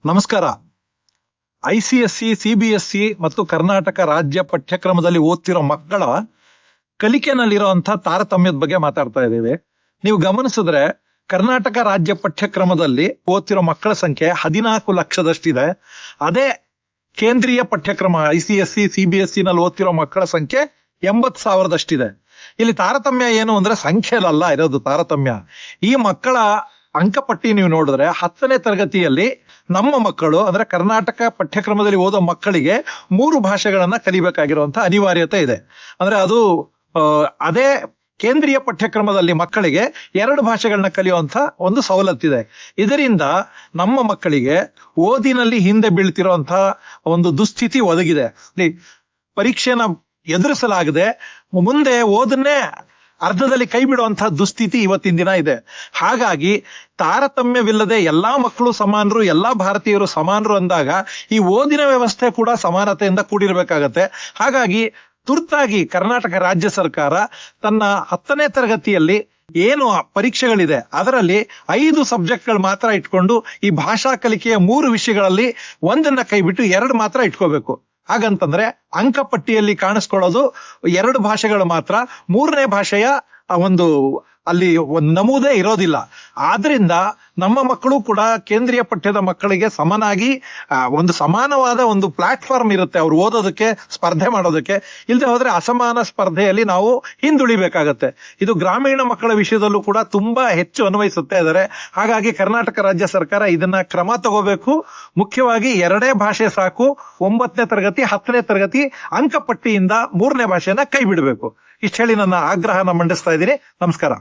ನಮಸ್ಕಾರ. ICSE, CBSE ಮತ್ತು ಕರ್ನಾಟಕ ರಾಜ್ಯ ಪಠ್ಯಕ್ರಮದಲ್ಲಿ ಓದ್ತಿರೋ ಮಕ್ಕಳ ಕಲಿಕೆನಲ್ಲಿರುವಂತಹ ತಾರತಮ್ಯದ ಬಗ್ಗೆ ಮಾತಾಡ್ತಾ ಇದ್ದೀವಿ. ನೀವು ಗಮನಿಸಿದ್ರೆ ಕರ್ನಾಟಕ ರಾಜ್ಯ ಪಠ್ಯಕ್ರಮದಲ್ಲಿ ಓದ್ತಿರೋ ಮಕ್ಕಳ ಸಂಖ್ಯೆ 14 ಲಕ್ಷದಷ್ಟಿದೆ. ಅದೇ ಕೇಂದ್ರೀಯ ಪಠ್ಯಕ್ರಮ ICSE, CBSE ನಲ್ಲಿ ಓದ್ತಿರೋ ಮಕ್ಕಳ ಸಂಖ್ಯೆ 80,000ದಷ್ಟಿದೆ. ಇಲ್ಲಿ ತಾರತಮ್ಯ ಏನು ಅಂದ್ರೆ ಸಂಖ್ಯೆಯಲ್ಲ ಇರೋದು ತಾರತಮ್ಯ. ಈ ಮಕ್ಕಳ ಅಂಕಪಟ್ಟಿ ನೀವು ನೋಡಿದ್ರೆ 10ನೇ ತರಗತಿಯಲ್ಲಿ ನಮ್ಮ ಮಕ್ಕಳು ಅಂದ್ರೆ ಕರ್ನಾಟಕ ಪಠ್ಯಕ್ರಮದಲ್ಲಿ ಓದೋ ಮಕ್ಕಳಿಗೆ 3 ಭಾಷೆಗಳನ್ನ ಕಲಿಬೇಕಾಗಿರುವಂತ ಅನಿವಾರ್ಯತೆ ಇದೆ. ಅಂದ್ರೆ ಅದು ಅದೇ ಕೇಂದ್ರೀಯ ಪಠ್ಯಕ್ರಮದಲ್ಲಿ ಮಕ್ಕಳಿಗೆ 2 ಭಾಷೆಗಳನ್ನ ಕಲಿಯುವಂತ ಒಂದು ಸವಲತ್ತಿದೆ. ಇದರಿಂದ ನಮ್ಮ ಮಕ್ಕಳಿಗೆ ಓದಿನಲ್ಲಿ ಹಿಂದೆ ಬೀಳ್ತಿರುವಂತಹ ಒಂದು ದುಸ್ಥಿತಿ ಒದಗಿದೆ. ಪರೀಕ್ಷೆನ ಎದುರಿಸಲಾಗದೆ ಮುಂದೆ ಓದನ್ನೇ ಅರ್ಧದಲ್ಲಿ ಕೈ ಬಿಡುವಂತಹ ದುಸ್ಥಿತಿ ಇವತ್ತಿನ ದಿನ ಇದೆ. ಹಾಗಾಗಿ ತಾರತಮ್ಯವಿಲ್ಲದೆ ಎಲ್ಲಾ ಮಕ್ಕಳು ಸಮಾನರು, ಎಲ್ಲಾ ಭಾರತೀಯರು ಸಮಾನರು ಅಂದಾಗ ಈ ಓದಿನ ವ್ಯವಸ್ಥೆ ಕೂಡ ಸಮಾನತೆಯಿಂದ ಕೂಡಿರ್ಬೇಕಾಗತ್ತೆ. ಹಾಗಾಗಿ ತುರ್ತಾಗಿ ಕರ್ನಾಟಕ ರಾಜ್ಯ ಸರ್ಕಾರ ತನ್ನ 10ನೇ ತರಗತಿಯಲ್ಲಿ ಏನು ಪರೀಕ್ಷೆಗಳಿದೆ ಅದರಲ್ಲಿ 5 ಸಬ್ಜೆಕ್ಟ್ಗಳು ಮಾತ್ರ ಇಟ್ಕೊಂಡು ಈ ಭಾಷಾ ಕಲಿಕೆಯ 3 ವಿಷಯಗಳಲ್ಲಿ ಒಂದನ್ನ ಕೈ ಬಿಟ್ಟು 2 ಮಾತ್ರ ಇಟ್ಕೋಬೇಕು. ಹಾಗಂತಂದ್ರೆ ಅಂಕಪಟ್ಟಿಯಲ್ಲಿ ಕಾಣಿಸ್ಕೊಳ್ಳೋದು 2 ಭಾಷೆಗಳು ಮಾತ್ರ, 3ನೇ ಭಾಷೆಯ ಒಂದು ಅಲ್ಲಿ ಒಂದು ನಮೂದೇ ಇರೋದಿಲ್ಲ. ಆದ್ರಿಂದ ನಮ್ಮ ಮಕ್ಕಳು ಕೂಡ ಕೇಂದ್ರೀಯ ಪಠ್ಯದ ಮಕ್ಕಳಿಗೆ ಸಮನಾಗಿ ಒಂದು ಸಮಾನವಾದ ಒಂದು ಪ್ಲಾಟ್ಫಾರ್ಮ್ ಇರುತ್ತೆ ಅವ್ರು ಓದೋದಕ್ಕೆ, ಸ್ಪರ್ಧೆ ಮಾಡೋದಕ್ಕೆ. ಇಲ್ಲದೆ ಹೋದ್ರೆ ಅಸಮಾನ ಸ್ಪರ್ಧೆಯಲ್ಲಿ ನಾವು ಹಿಂದುಳಿಬೇಕಾಗತ್ತೆ. ಇದು ಗ್ರಾಮೀಣ ಮಕ್ಕಳ ವಿಷಯದಲ್ಲೂ ಕೂಡ ತುಂಬಾ ಹೆಚ್ಚು ಅನ್ವಯಿಸುತ್ತೆ ಇದ್ದಾರೆ. ಹಾಗಾಗಿ ಕರ್ನಾಟಕ ರಾಜ್ಯ ಸರ್ಕಾರ ಇದನ್ನ ಕ್ರಮ ತಗೋಬೇಕು. ಮುಖ್ಯವಾಗಿ 2 ಭಾಷೆ ಸಾಕು. 9ನೇ ತರಗತಿ 10ನೇ ತರಗತಿ ಅಂಕಪಟ್ಟಿಯಿಂದ 3ನೇ ಭಾಷೆನ ಕೈ ಬಿಡಬೇಕು. ಇಷ್ಟು ಹೇಳಿ ನನ್ನ ಆಗ್ರಹನ ಮಂಡಿಸ್ತಾ ಇದ್ದೀನಿ. ನಮಸ್ಕಾರ.